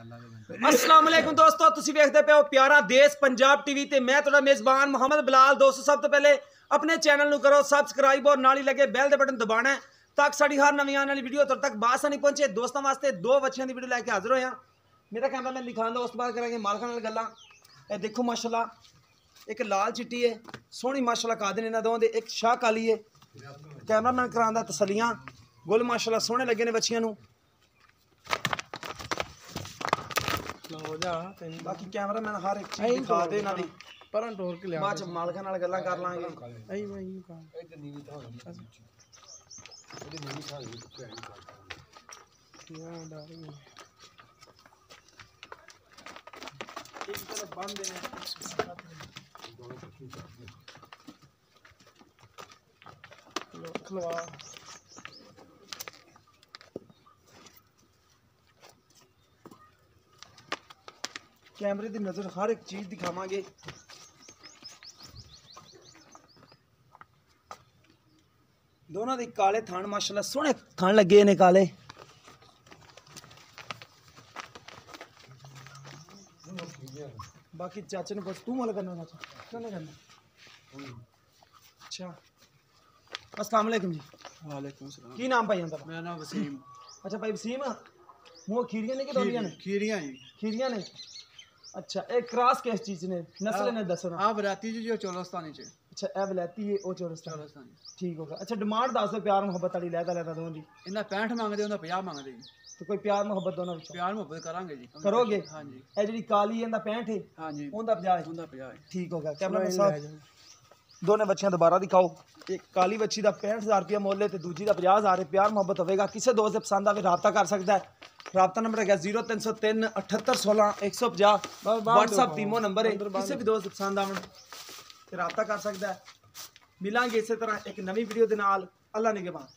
अस्सलाम वालेकुम दोस्तों, तुसी वेखदे पे हो प्यारा देश पंजाब टीवी ते मैं तुहाडा मेज़बान मोहम्मद बिलाल। दोस्तों सब तो पहले अपने चैनल नू करो सब्सक्राइब और नाल ही लगे बैल दे बटन दबाना है ताकि साडी हर नवी आने वाली वीडियो तुहाडे तक बासानी पहुंचे। दोस्तों वास्ते दो बच्चियां दी वीडियो लेके हाजिर होया। मेरा कैमरा मैन लिखान दो, उस बाद करांगे मालकां नाल गल्लां। ए देखो माशाल्लाह एक लाल चिट्टी है सोहनी माशाल्लाह कादे ने इन्हां दोवां दे, एक शाह काली है। कैमरा मैन करांदा तसलियां गुल माशाल्लाह सोहने लगे ने बच्चियां नू। बाकी कैमरा मैन हर एक चीज दिखा दे ना दी परन टोर के लिया बाद च मालकां नाल गल्लां कर लांगे। आई मैं यू का यार डर गई एक तरफ बंद है खलवा कैमरे की नज़र हर एक चीज़ दिखावांगे। दोनों दे काले थान माशाल्लाह सोहने थान लगे ने काले। बाकी चाचे ने तू मोल करना चाचा क्या करना। अच्छा अस्सलाम वालेकुम जी। वालेकुम सलाम। की नाम भाई अंदर? मेरा नाम वसीम। अच्छा भाई वसीम मुँह खीरियां ने कि डोलियां ने? खीरियां जी। खीरियां ने। अच्छा एक क्रॉस किस चीज ने नस्ल ने दसो ना। हां वराती जी जो चौलस्तानी च। अच्छा ए वलायती है ओ चौलस्तानी ठीक होगा। अच्छा डिमांड दस दो प्यार मोहब्बत वाली लैदा लैदा दोनों दी। इन्ना 65 मंगदे उन्दा 50 मंगदे जी। तो कोई प्यार मोहब्बत दोनों विच प्यार मोहब्बत करांगे जी। करोगे? हां जी। ए जेडी काली है इंदा 65 है हां जी। उनदा 50 है। उन्दा 50 है। ठीक होगा। कैमरामैन साहब दोनों बच्चियां दोबारा दिखाओ। एक काली बच्ची दा 65,000 रुपया मुੱਲ है ते दूजी दा 50,000 है। प्यार मोहब्बत होवेगा किसी दोस्त दे पसंद आवे राबता कर सकदा है। राबता नंबर है 0303 78 16 150। व्हाट्सएप टीमो नंबर है, किसी भी दोस्त पसंद आवन ते राबता कर सकदा है। मिलांगे इसी तरह एक नवी वीडियो दे नाल। अल्लाह निगहबान।